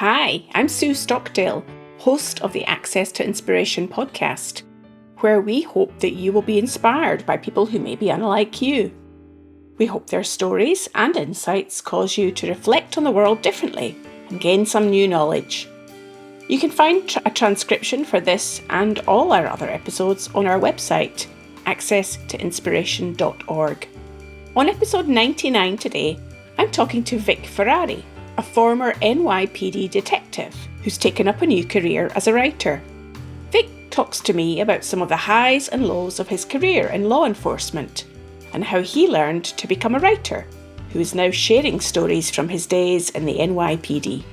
Hi, I'm Sue Stockdale, host of the Access to Inspiration podcast, where we hope that you will be inspired by people who may be unlike you. We hope their stories and insights cause you to reflect on the world differently and gain some new knowledge. You can find a transcription for this and all our other episodes on our website, accesstoinspiration.org. On episode 99 today, I'm talking to Vic Ferrari, a former NYPD detective who's taken up a new career as a writer. Vic talks to me about some of the highs and lows of his career in law enforcement and how he learned to become a writer, who is now sharing stories from his days in the NYPD.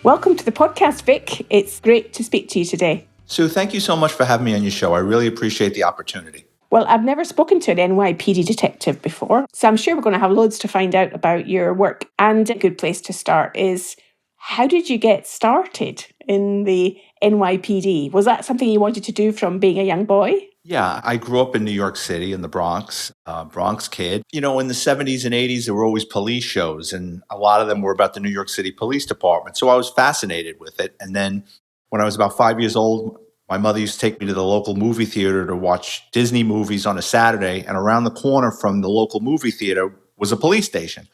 Welcome to the podcast, Vic. It's great to speak to you today. Sue, thank you so much for having me on your show. I really appreciate the opportunity. Well, I've never spoken to an NYPD detective before, so I'm sure we're going to have loads to find out about your work. And a good place to start is, how did you get started in the NYPD? Was that something you wanted to do from being a young boy? Yeah, I grew up in New York City in the Bronx, Bronx kid. You know, in the 70s and 80s, there were always police shows, and a lot of them were about the New York City Police Department. So I was fascinated with it. And then when I was about 5 years old, my mother used to take me to the local movie theater to watch Disney movies on a Saturday. And around the corner from the local movie theater was a police station.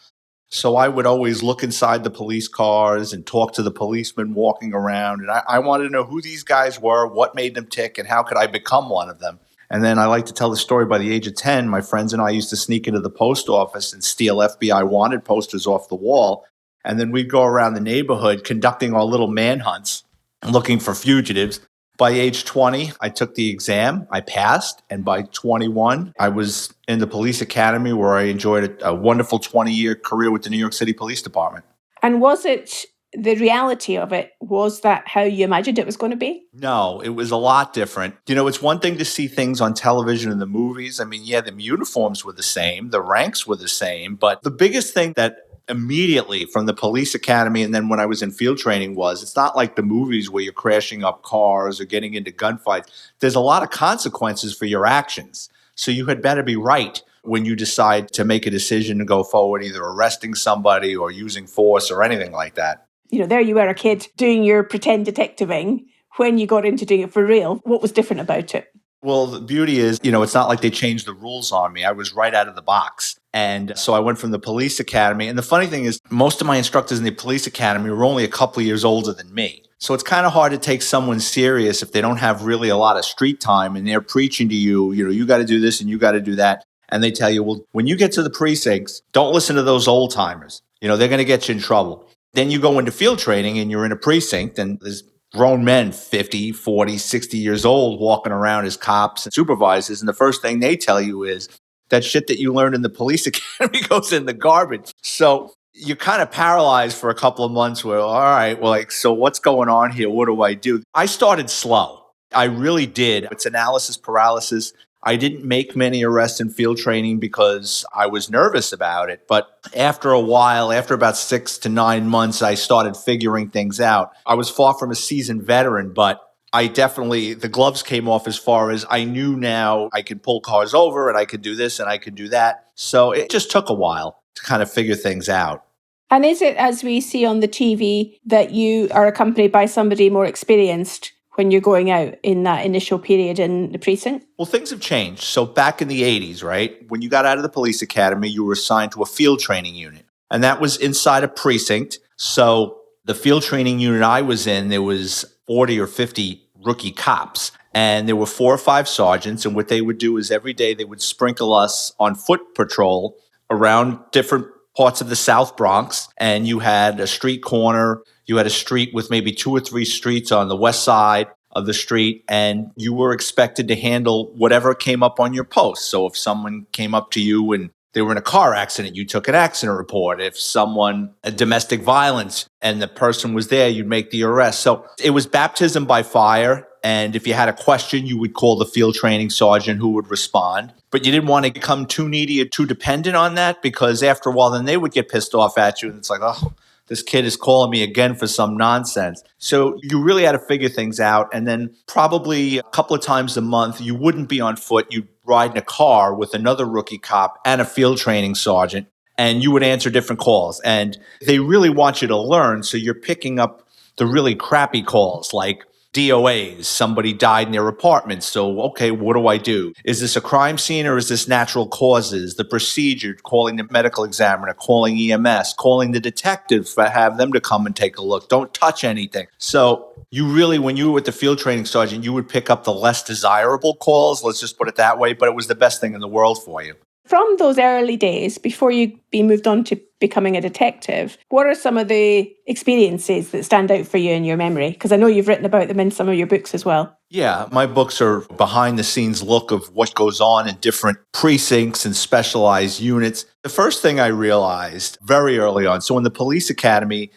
So I would always look inside the police cars and talk to the policemen walking around. And I wanted to know who these guys were, what made them tick, and how could I become one of them. And then I like to tell the story, by the age of 10, my friends and I used to sneak into the post office and steal FBI wanted posters off the wall. And then we'd go around the neighborhood conducting our little manhunts and looking for fugitives. By age 20, I took the exam, I passed, and by 21, I was in the police academy where I enjoyed a wonderful 20-year career with the New York City Police Department. And was it the reality of it? Was that how you imagined it was going to be? No, it was a lot different. You know, it's one thing to see things on television and the movies. I mean, yeah, the uniforms were the same, the ranks were the same, but the biggest thing that immediately from the police academy and then when I was in field training was, it's not like the movies where you're crashing up cars or getting into gunfights. There's a lot of consequences for your actions. So you had better be right when you decide to make a decision to go forward, either arresting somebody or using force or anything like that. You know, there you were, a kid doing your pretend detectiving. When you got into doing it for real, what was different about it? Well, the beauty is, you know, it's not like they changed the rules on me. I was right out of the box. And so I went from the police academy. And the funny thing is, most of my instructors in the police academy were only a couple of years older than me. So it's kind of hard to take someone serious if they don't have really a lot of street time and they're preaching to you, you know, you got to do this and you got to do that. And they tell you, well, when you get to the precincts, don't listen to those old timers. You know, they're going to get you in trouble. Then you go into field training and you're in a precinct and there's grown men, 50, 40, 60 years old, walking around as cops and supervisors. And the first thing they tell you is that shit that you learned in the police academy goes in the garbage. So you're kind of paralyzed for a couple of months where, all right, well, like, so what's going on here? What do I do? I started slow. I really did. It's analysis paralysis. I didn't make many arrests in field training because I was nervous about it. But after a while, after about 6 to 9 months, I started figuring things out. I was far from a seasoned veteran, but the gloves came off as far as I knew now I could pull cars over and I could do this and I could do that. So it just took a while to kind of figure things out. And is it, as we see on the TV, that you are accompanied by somebody more experienced when you're going out in that initial period in the precinct? Well, things have changed. So back in the 80s, right, when you got out of the police academy, you were assigned to a field training unit. And that was inside a precinct. So the field training unit I was in, there was 40 or 50 rookie cops. And there were 4 or 5 sergeants. And what they would do is every day they would sprinkle us on foot patrol around different parts of the South Bronx. And you had a street corner. You had a street with maybe 2 or 3 streets on the west side of the street, and you were expected to handle whatever came up on your post. So if someone came up to you and they were in a car accident, you took an accident report. If a domestic violence, and the person was there, you'd make the arrest. So it was baptism by fire. And if you had a question, you would call the field training sergeant who would respond. But you didn't want to become too needy or too dependent on that, because after a while, then they would get pissed off at you. And it's like, oh, this kid is calling me again for some nonsense. So you really had to figure things out. And then probably a couple of times a month, you wouldn't be on foot. You'd ride in a car with another rookie cop and a field training sergeant, and you would answer different calls. And they really want you to learn. So you're picking up the really crappy calls like DOAs, somebody died in their apartment. So, okay, what do I do? Is this a crime scene or is this natural causes? The procedure, calling the medical examiner, calling EMS, calling the detective, have them to come and take a look. Don't touch anything. So you really, when you were with the field training sergeant, you would pick up the less desirable calls, let's just put it that way, but it was the best thing in the world for you. From those early days, before you be moved on to becoming a detective, what are some of the experiences that stand out for you in your memory? Because I know you've written about them in some of your books as well. Yeah, my books are behind the scenes look of what goes on in different precincts and specialized units. The first thing I realized very early on, so in the police academy,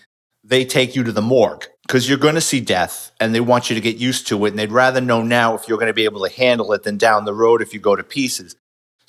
they take you to the morgue because you're going to see death and they want you to get used to it. And they'd rather know now if you're going to be able to handle it than down the road if you go to pieces.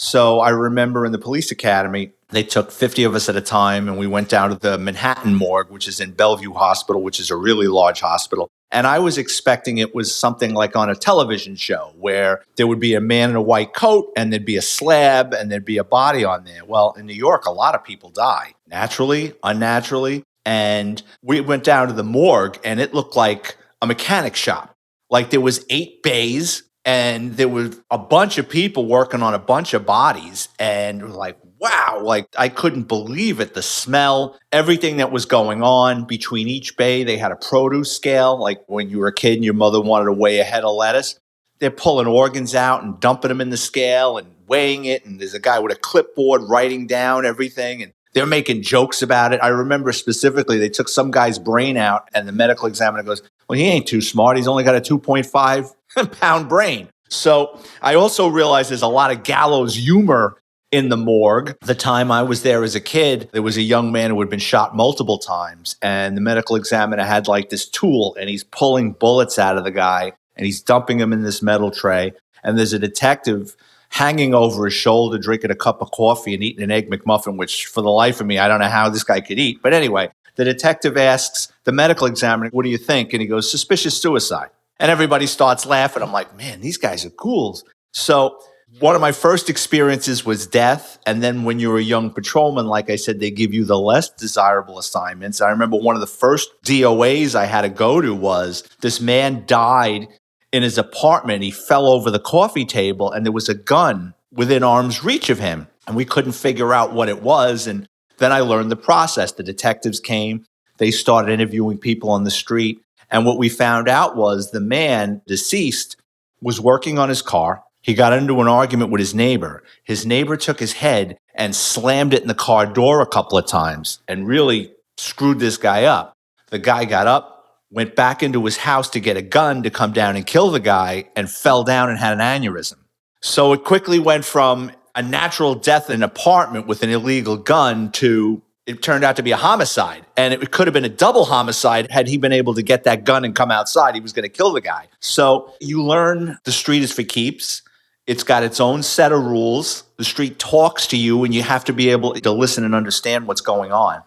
So I remember in the police academy, they took 50 of us at a time and we went down to the Manhattan morgue, which is in Bellevue Hospital, which is a really large hospital. And I was expecting it was something like on a television show where there would be a man in a white coat and there'd be a slab and there'd be a body on there. Well, in New York, a lot of people die naturally, unnaturally. And we went down to the morgue and it looked like a mechanic shop. Like there was 8 bays. And there was a bunch of people working on a bunch of bodies. And it was like, wow, like I couldn't believe it. The smell, everything that was going on between each bay. They had a produce scale. Like when you were a kid and your mother wanted to weigh a head of lettuce. They're pulling organs out and dumping them in the scale and weighing it. And there's a guy with a clipboard writing down everything. And they're making jokes about it. I remember specifically they took some guy's brain out and the medical examiner goes, well, he ain't too smart. He's only got a 2.5 pound brain. So I also realized there's a lot of gallows humor in the morgue. The time I was there as a kid, there was a young man who had been shot multiple times. And the medical examiner had like this tool and he's pulling bullets out of the guy and he's dumping them in this metal tray. And there's a detective hanging over his shoulder, drinking a cup of coffee and eating an Egg McMuffin, which for the life of me, I don't know how this guy could eat. But anyway, the detective asks the medical examiner, what do you think? And he goes, suspicious suicide. And everybody starts laughing. I'm like, man, these guys are ghouls. So one of my first experiences was death. And then when you're a young patrolman, like I said, they give you the less desirable assignments. I remember one of the first DOAs I had to go to was this man died in his apartment. He fell over the coffee table and there was a gun within arm's reach of him. And we couldn't figure out what it was. And then I learned the process. The detectives came. They started interviewing people on the street. And what we found out was the man, deceased, was working on his car. He got into an argument with his neighbor. His neighbor took his head and slammed it in the car door a couple of times and really screwed this guy up. The guy got up, went back into his house to get a gun to come down and kill the guy, and fell down and had an aneurysm. So it quickly went from a natural death in an apartment with an illegal gun to it turned out to be a homicide. And it could have been a double homicide had he been able to get that gun and come outside. He was going to kill the guy. So you learn the street is for keeps. It's got its own set of rules. The street talks to you and you have to be able to listen and understand what's going on.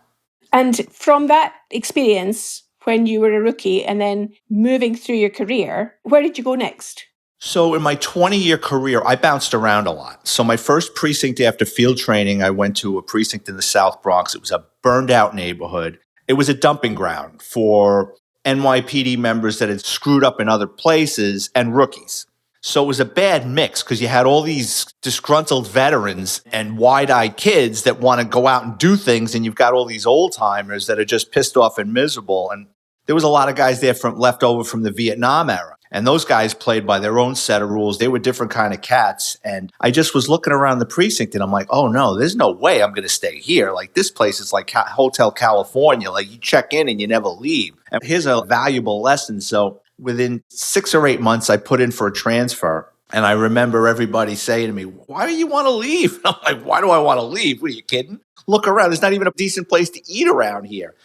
And from that experience, when you were a rookie and then moving through your career, where did you go next? So in my 20-year career, I bounced around a lot. So my first precinct after field training, I went to a precinct in the South Bronx. It was a burned out neighborhood. It was a dumping ground for NYPD members that had screwed up in other places and rookies. So it was a bad mix because you had all these disgruntled veterans and wide-eyed kids that want to go out and do things, and you've got all these old-timers that are just pissed off and miserable. And there was a lot of guys there left over from the Vietnam era. And those guys played by their own set of rules. They were different kind of cats. And I just was looking around the precinct and I'm like, oh no, there's no way I'm going to stay here. Like this place is like Hotel California. Like you check in and you never leave. And here's a valuable lesson. So within 6 or 8 months, I put in for a transfer. And I remember everybody saying to me, why do you want to leave? And I'm like, why do I want to leave? What are you kidding? Look around. There's not even a decent place to eat around here.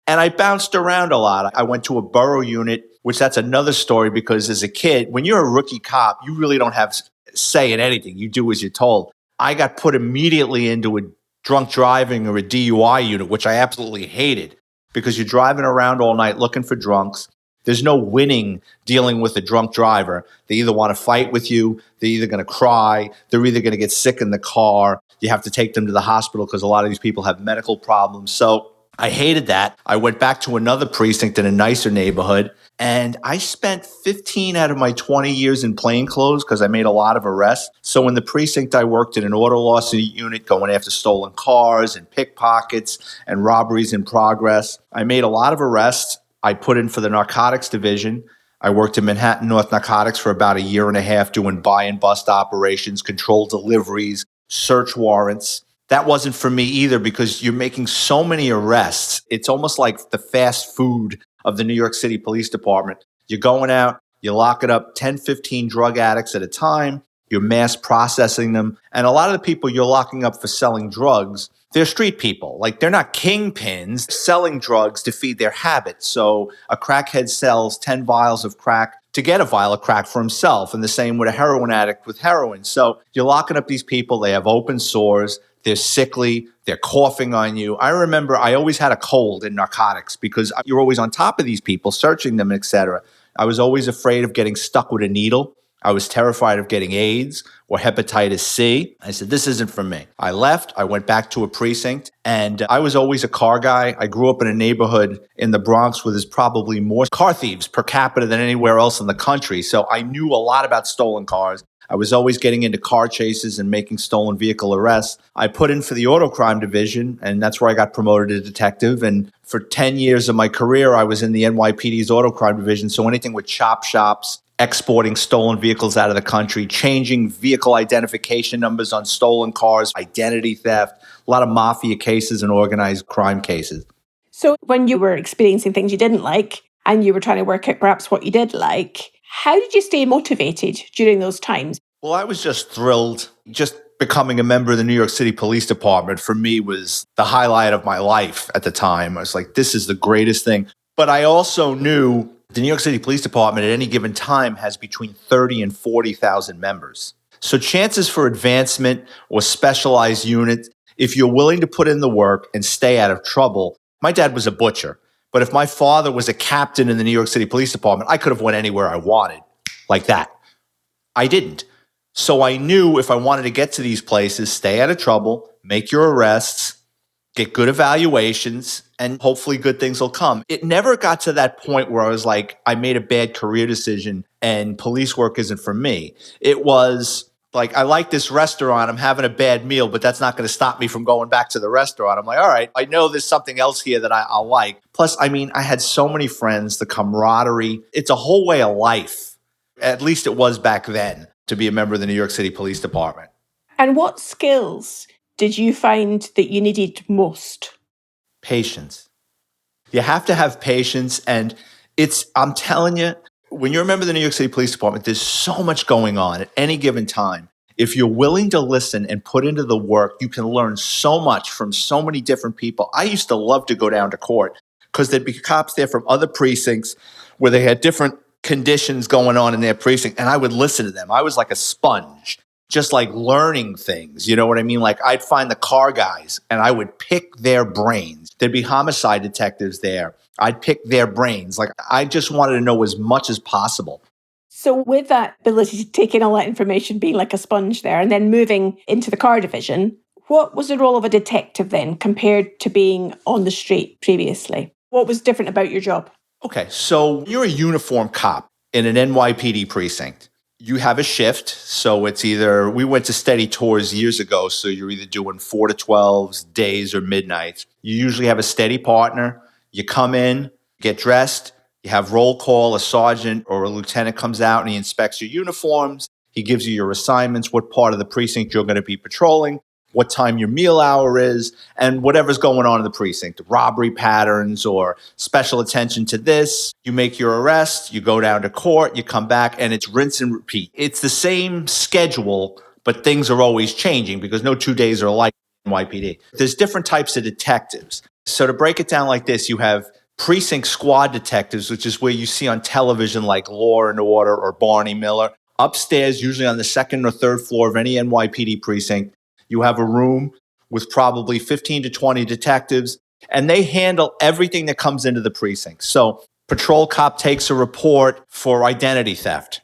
And I bounced around a lot. I went to a borough unit, which that's another story because as a kid, when you're a rookie cop, you really don't have say in anything. You do as you're told. I got put immediately into a drunk driving or a DUI unit, which I absolutely hated because you're driving around all night looking for drunks. There's no winning dealing with a drunk driver. They either want to fight with you, they're either going to cry, they're either going to get sick in the car. You have to take them to the hospital because a lot of these people have medical problems. So I hated that. I went back to another precinct in a nicer neighborhood, and I spent 15 out of my 20 years in plainclothes because I made a lot of arrests. So in the precinct, I worked in an auto loss unit going after stolen cars and pickpockets and robberies in progress. I made a lot of arrests. I put in for the narcotics division. I worked in Manhattan North Narcotics for about a year and a half doing buy and bust operations, controlled deliveries, search warrants. That wasn't for me either because you're making so many arrests. It's almost like the fast food of the New York City Police Department. You're going out, you're locking up 10, 15 drug addicts at a time, you're mass processing them. And a lot of the people you're locking up for selling drugs, they're street people. Like they're not kingpins selling drugs to feed their habits. So a crackhead sells 10 vials of crack to get a vial of crack for himself. And the same with a heroin addict with heroin. So you're locking up these people. They have open sores. They're sickly. They're coughing on you. I remember I always had a cold in narcotics because you're always on top of these people, searching them, etc. I was always afraid of getting stuck with a needle. I was terrified of getting AIDS or hepatitis C. I said, this isn't for me. I left. I went back to a precinct, and I was always a car guy. I grew up in a neighborhood in the Bronx where there's probably more car thieves per capita than anywhere else in the country. So I knew a lot about stolen cars. I was always getting into car chases and making stolen vehicle arrests. I put in for the auto crime division, and that's where I got promoted to detective. And for 10 years of my career, I was in the NYPD's auto crime division. So anything with chop shops, exporting stolen vehicles out of the country, changing vehicle identification numbers on stolen cars, identity theft, a lot of mafia cases and organized crime cases. So when you were experiencing things you didn't like and you were trying to work out perhaps what you did like, how did you stay motivated during those times? Well, I was just thrilled. Just becoming a member of the New York City Police Department for me was the highlight of my life at the time. I was like, this is the greatest thing. But I also knew the New York City Police Department at any given time has between 30 and 40,000 members. So chances for advancement or specialized units, if you're willing to put in the work and stay out of trouble. My dad was a butcher, but if my father was a captain in the New York City Police Department, I could have went anywhere I wanted like that. I didn't. So I knew if I wanted to get to these places, stay out of trouble, make your arrests, get good evaluations, and hopefully good things will come. It never got to that point where I was like, I made a bad career decision and police work isn't for me. It was like, I like this restaurant, I'm having a bad meal, but that's not going to stop me from going back to the restaurant. I'm like, all right, I know there's something else here that I'll like. Plus, I mean, I had so many friends, the camaraderie. It's a whole way of life. At least it was back then to be a member of the New York City Police Department. And what skills did you find that you needed most? Patience. You have to have patience. And I'm telling you, when you're a member of the New York City Police Department, there's so much going on at any given time. If you're willing to listen and put into the work, you can learn so much from so many different people. I used to love to go down to court because there'd be cops there from other precincts where they had different conditions going on in their precinct, and I would listen to them. I was like a sponge, just like learning things. You know what I mean? Like I'd find the car guys and I would pick their brains. There'd be homicide detectives there. I'd pick their brains. Like I just wanted to know as much as possible. So with that ability to take in all that information, being like a sponge there, and then moving into the car division, what was the role of a detective then compared to being on the street previously? What was different about your job? Okay, so you're a uniform cop in an NYPD precinct. You have a shift, so it's either, we went to steady tours years ago, so you're either doing 4 to 12s, days or midnights. You usually have a steady partner. You come in, get dressed, you have roll call, a sergeant or a lieutenant comes out and he inspects your uniforms. He gives you your assignments, what part of the precinct you're going to be patrolling, what time your meal hour is, and whatever's going on in the precinct, robbery patterns or special attention to this. You make your arrest, you go down to court, you come back, and it's rinse and repeat. It's the same schedule, but things are always changing because no 2 days are alike in NYPD. There's different types of detectives. So to break it down like this, you have precinct squad detectives, which is where you see on television like Law and Order or Barney Miller. Upstairs, usually on the second or third floor of any NYPD precinct, you have a room with probably 15 to 20 detectives, and they handle everything that comes into the precinct. So patrol cop takes a report for identity theft.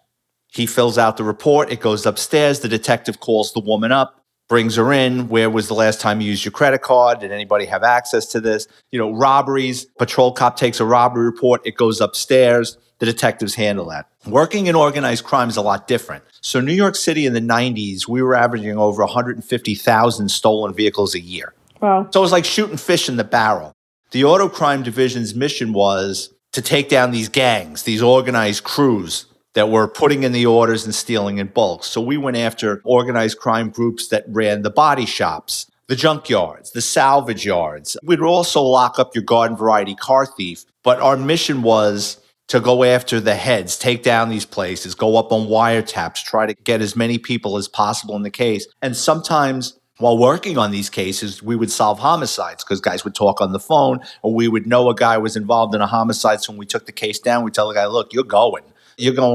He fills out the report. It goes upstairs. The detective calls the woman up. brings her in. Where was the last time you used your credit card? Did anybody have access to this? Robberies, patrol cop takes a robbery report, it goes upstairs. The detectives handle that. Working in organized crime is a lot different. So New York City in the 90s, we were averaging over 150,000 stolen vehicles a year. Wow. So it was like shooting fish in the barrel. The Auto Crime Division's mission was to take down these gangs, these organized crews that were putting in the orders and stealing in bulk. So we went after organized crime groups that ran the body shops, the junkyards, the salvage yards. We'd also lock up your garden variety car thief. But our mission was to go after the heads, take down these places, go up on wiretaps, try to get as many people as possible in the case. And sometimes while working on these cases, we would solve homicides because guys would talk on the phone, or we would know a guy was involved in a homicide. So when we took the case down, we'd tell the guy, look, you're going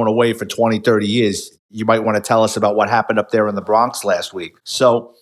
away for 20, 30 years. You might want to tell us about what happened up there in the Bronx last week. So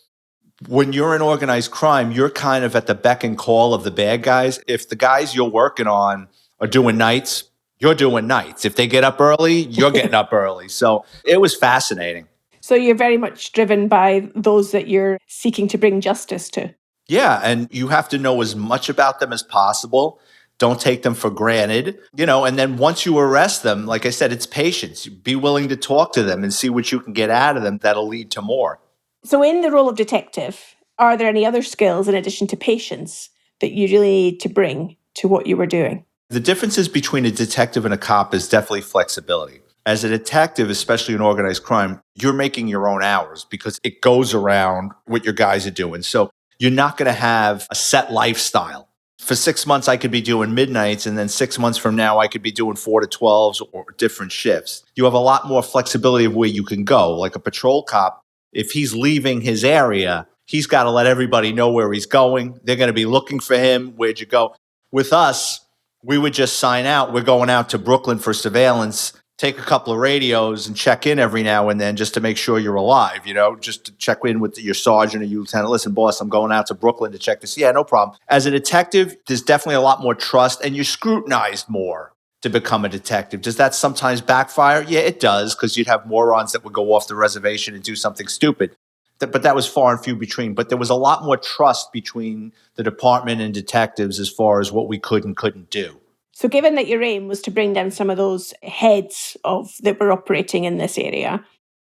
when you're in organized crime, you're kind of at the beck and call of the bad guys. If the guys you're working on are doing nights, you're doing nights. If they get up early, you're getting up early. So it was fascinating. So you're very much driven by those that you're seeking to bring justice to. Yeah, and you have to know as much about them as possible. Don't take them for granted, and then once you arrest them, like I said, it's patience. Be willing to talk to them and see what you can get out of them that'll lead to more. So in the role of detective, are there any other skills in addition to patience that you really need to bring to what you were doing? The differences between a detective and a cop is definitely flexibility. As a detective, especially in organized crime, you're making your own hours because it goes around what your guys are doing. So you're not going to have a set lifestyle. For 6 months, I could be doing midnights, and then 6 months from now, I could be doing 4 to 12s or different shifts. You have a lot more flexibility of where you can go. Like a patrol cop, if he's leaving his area, he's got to let everybody know where he's going. They're going to be looking for him. Where'd you go? With us, we would just sign out. We're going out to Brooklyn for surveillance, take a couple of radios and check in every now and then just to make sure you're alive, just to check in with your sergeant or your lieutenant. Listen, boss, I'm going out to Brooklyn to check this. Yeah, no problem. As a detective, there's definitely a lot more trust and you're scrutinized more to become a detective. Does that sometimes backfire? Yeah, it does, because you'd have morons that would go off the reservation and do something stupid. But that was far and few between. But there was a lot more trust between the department and detectives as far as what we could and couldn't do. So given that your aim was to bring down some of those heads that were operating in this area,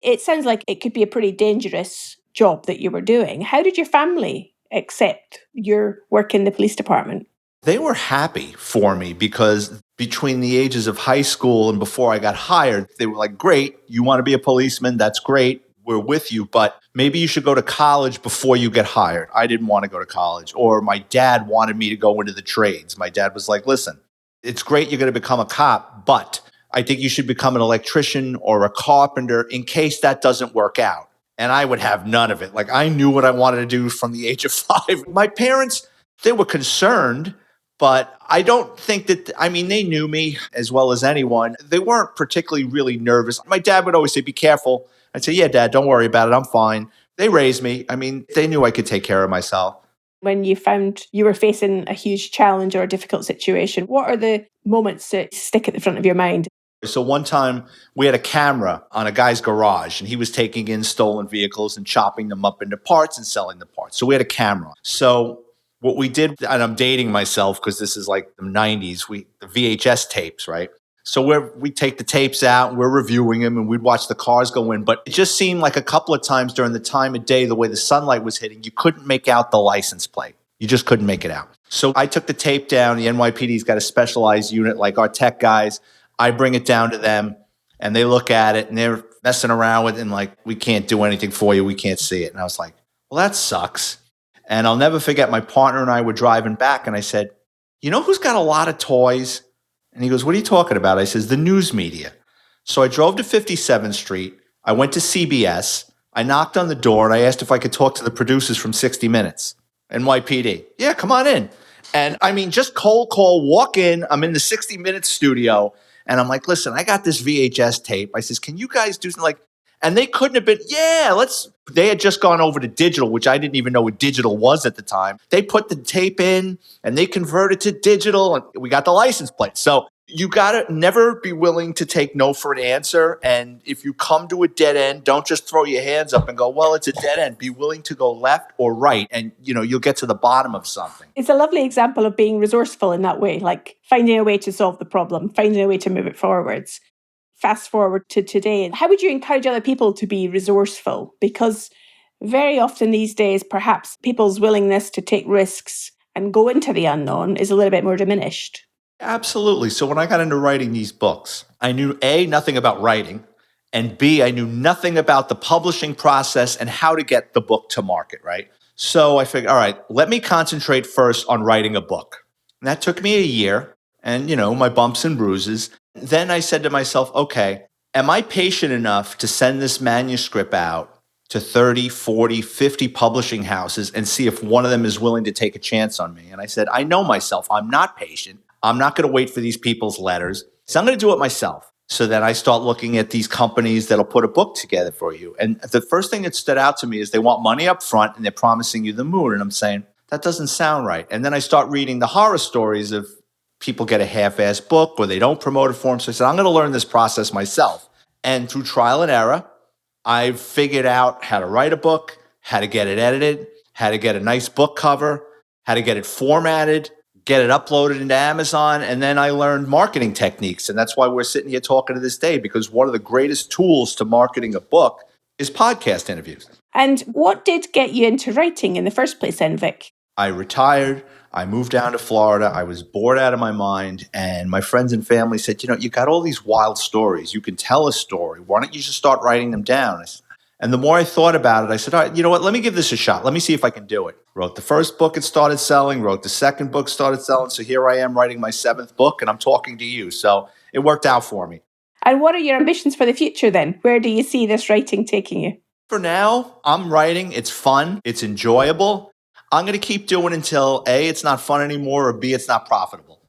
it sounds like it could be a pretty dangerous job that you were doing. How did your family accept your work in the police department? They were happy for me because between the ages of high school and before I got hired, they were like, great, you want to be a policeman? That's great. We're with you, but maybe you should go to college before you get hired. I didn't want to go to college. Or my dad wanted me to go into the trades. My dad was like, listen, it's great you're going to become a cop, but I think you should become an electrician or a carpenter in case that doesn't work out. And I would have none of it. Like, I knew what I wanted to do from the age of 5. My parents, they were concerned, but I don't think that, they knew me as well as anyone. They weren't particularly really nervous. My dad would always say, be careful. I'd say, yeah, Dad, don't worry about it. I'm fine. They raised me. They knew I could take care of myself. When you found you were facing a huge challenge or a difficult situation, what are the moments that stick at the front of your mind? So one time we had a camera on a guy's garage and he was taking in stolen vehicles and chopping them up into parts and selling the parts. So we had a camera. So what we did, and I'm dating myself because this is like the 90s, the VHS tapes, right? So we take the tapes out, we're reviewing them, and we'd watch the cars go in. But it just seemed like a couple of times during the time of day, the way the sunlight was hitting, you couldn't make out the license plate. You just couldn't make it out. So I took the tape down. The NYPD's got a specialized unit like our tech guys. I bring it down to them, and they look at it, and they're messing around with it, and like, we can't do anything for you. We can't see it. And I was like, well, that sucks. And I'll never forget, my partner and I were driving back, and I said, you know who's got a lot of toys? And he goes, what are you talking about? I says, the news media. So I drove to 57th Street. I went to CBS. I knocked on the door and I asked if I could talk to the producers from 60 Minutes, NYPD. Yeah, come on in. And just cold call, walk in. I'm in the 60 Minutes studio. And I'm like, listen, I got this VHS tape. I says, can you guys do something and they couldn't have been, they had just gone over to digital, which I didn't even know what digital was at the time. They put the tape in and they converted to digital and we got the license plate. So You got to never be willing to take no for an answer. And if you come to a dead end, don't just throw your hands up and go, well, it's a dead end. Be willing to go left or right. And, you'll get to the bottom of something. It's a lovely example of being resourceful in that way, like finding a way to solve the problem, finding a way to move it forwards. Fast forward to today. How would you encourage other people to be resourceful? Because very often these days, perhaps people's willingness to take risks and go into the unknown is a little bit more diminished. Absolutely. So when I got into writing these books, I knew A, nothing about writing, and B, I knew nothing about the publishing process and how to get the book to market, right? So I figured, all right, let me concentrate first on writing a book. And that took me a year and, my bumps and bruises. Then I said to myself, okay, am I patient enough to send this manuscript out to 30, 40, 50 publishing houses and see if one of them is willing to take a chance on me? And I said, I know myself. I'm not patient. I'm not going to wait for these people's letters. So I'm going to do it myself. So then I start looking at these companies that'll put a book together for you. And the first thing that stood out to me is they want money up front and they're promising you the moon. And I'm saying, that doesn't sound right. And then I start reading the horror stories of people get a half-assed book or they don't promote it for them. So I said, I'm going to learn this process myself. And through trial and error, I've figured out how to write a book, how to get it edited, how to get a nice book cover, how to get it formatted, get it uploaded into Amazon. And then I learned marketing techniques. And that's why we're sitting here talking to this day, because one of the greatest tools to marketing a book is podcast interviews. And what did get you into writing in the first place then, Vic? I retired. I moved down to Florida. I was bored out of my mind. And my friends and family said, you got all these wild stories. You can tell a story. Why don't you just start writing them down? And the more I thought about it, I said, all right, you know what? Let me give this a shot. Let me see if I can do it. Wrote the first book, it started selling. Wrote the second book, started selling. So here I am writing my seventh book and I'm talking to you. So it worked out for me. And what are your ambitions for the future then? Where do you see this writing taking you? For now, I'm writing. It's fun. It's enjoyable. I'm going to keep doing until A, it's not fun anymore, or B, it's not profitable.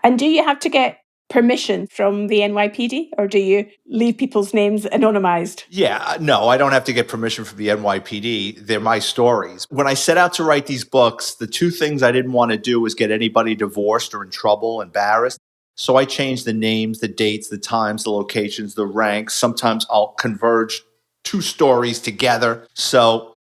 And do you have to get permission from the NYPD, or do you leave people's names anonymized? Yeah, no, I don't have to get permission from the NYPD. They're my stories. When I set out to write these books, the two things I didn't want to do was get anybody divorced or in trouble, embarrassed. So I changed the names, the dates, the times, the locations, the ranks. Sometimes I'll converge two stories together. So,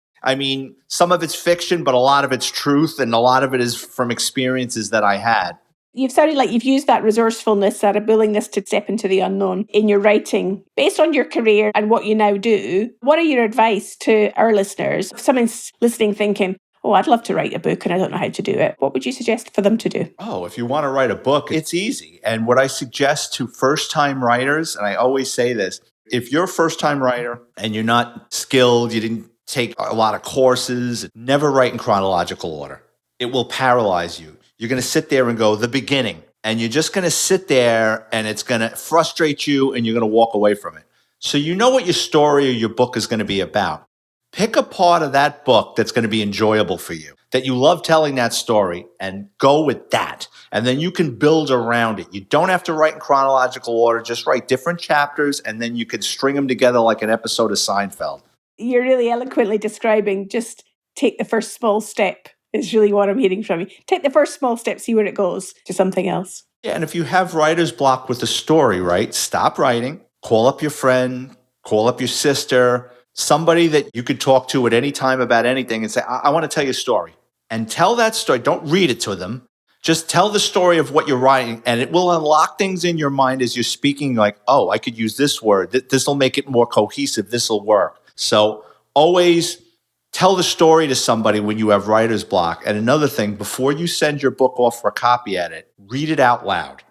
some of it's fiction, but a lot of it's truth, and a lot of it is from experiences that I had. You've sounded like you've used that resourcefulness, that willingness to step into the unknown in your writing. Based on your career and what you now do, what are your advice to our listeners? If someone's listening thinking, oh, I'd love to write a book and I don't know how to do it, what would you suggest for them to do? Oh, if you want to write a book, it's easy. And what I suggest to first-time writers, and I always say this, if you're a first-time writer and you're not skilled, you didn't take a lot of courses, never write in chronological order. It will paralyze you. You're going to sit there and go, the beginning. And you're just going to sit there and it's going to frustrate you and you're going to walk away from it. So you know what your story or your book is going to be about. Pick a part of that book that's going to be enjoyable for you, that you love telling that story, and go with that. And then you can build around it. You don't have to write in chronological order. Just write different chapters and then you can string them together like an episode of Seinfeld. You're really eloquently describing just take the first small step. Is really what I'm hearing from you. Take the first small step, see where it goes to something else. Yeah, and if you have writer's block with a story, right, stop writing, call up your friend, call up your sister, somebody that you could talk to at any time about anything and say, I want to tell you a story. And tell that story. Don't read it to them. Just tell the story of what you're writing, and it will unlock things in your mind as you're speaking, like, oh, I could use this word. This will make it more cohesive. This will work. So always tell the story to somebody when you have writer's block. And another thing, before you send your book off for a copy edit, read it out loud.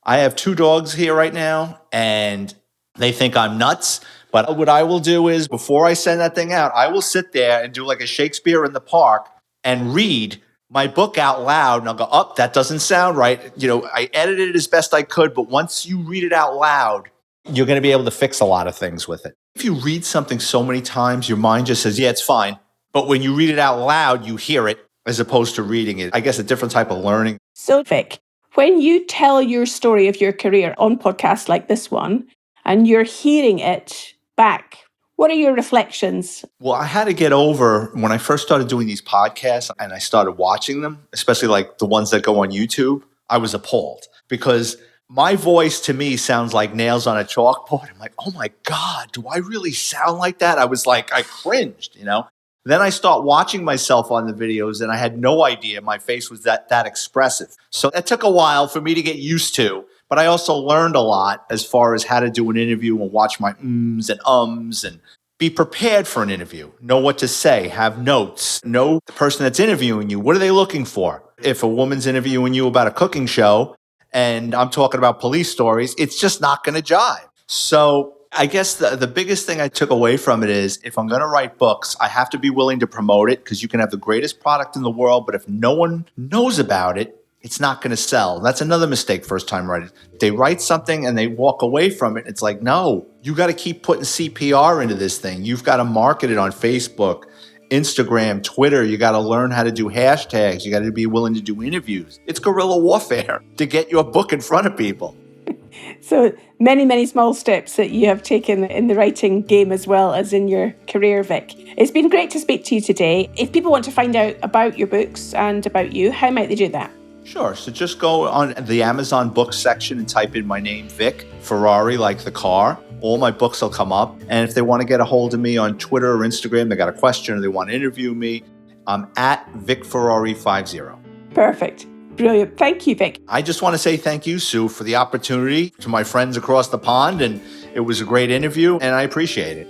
I have 2 dogs here right now, and they think I'm nuts. But what I will do is, before I send that thing out, I will sit there and do like a Shakespeare in the Park and read my book out loud. And I'll go, oh, that doesn't sound right. I edited it as best I could. But once you read it out loud, you're going to be able to fix a lot of things with it. If you read something so many times, your mind just says, yeah, it's fine. But when you read it out loud, you hear it as opposed to reading it. I guess a different type of learning. So, Vic, when you tell your story of your career on podcasts like this one, and you're hearing it back, what are your reflections? Well, I had to get over when I first started doing these podcasts and I started watching them, especially like the ones that go on YouTube. I was appalled because My voice to me sounds like nails on a chalkboard. I'm like, oh my God, do I really sound like that? I cringed, Then I start watching myself on the videos and I had no idea my face was that expressive. So that took a while for me to get used to. But I also learned a lot as far as how to do an interview and watch my ums and ums and be prepared for an interview. Know what to say, have notes, know the person that's interviewing you. What are they looking for? If a woman's interviewing you about a cooking show and I'm talking about police stories, it's just not going to jive. So I guess the biggest thing I took away from it is if I'm going to write books, I have to be willing to promote it because you can have the greatest product in the world, but if no one knows about it, it's not going to sell. That's another mistake first-time writers. They write something and they walk away from it. It's like, no, you got to keep putting CPR into this thing. You've got to market it on Facebook, Instagram, Twitter. You got to learn how to do hashtags. You got to be willing to do interviews. It's guerrilla warfare to get your book in front of people. So many, many small steps that you have taken in the writing game as well as in your career, Vic. It's been great to speak to you today. If people want to find out about your books and about you, how might they do that? Sure. So just go on the Amazon books section and type in my name, Vic Ferrari, like the car. All my books will come up. And if they want to get a hold of me on Twitter or Instagram, they got a question or they want to interview me, I'm at Vic Ferrari 50. Perfect. Brilliant. Thank you, Vic. I just want to say thank you, Sue, for the opportunity to my friends across the pond. And it was a great interview and I appreciate it.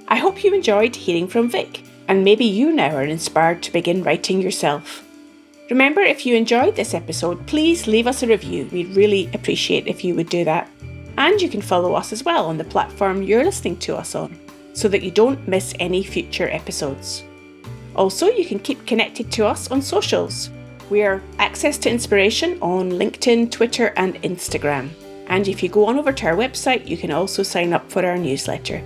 I hope you enjoyed hearing from Vic and maybe you now are inspired to begin writing yourself. Remember, if you enjoyed this episode, please leave us a review. We'd really appreciate if you would do that. And you can follow us as well on the platform you're listening to us on, so that you don't miss any future episodes. Also, you can keep connected to us on socials. We're Access to Inspiration on LinkedIn, Twitter and Instagram. And if you go on over to our website, you can also sign up for our newsletter.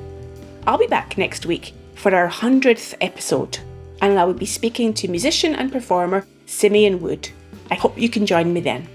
I'll be back next week for our 100th episode, and I will be speaking to musician and performer Simeon Wood. I hope you can join me then.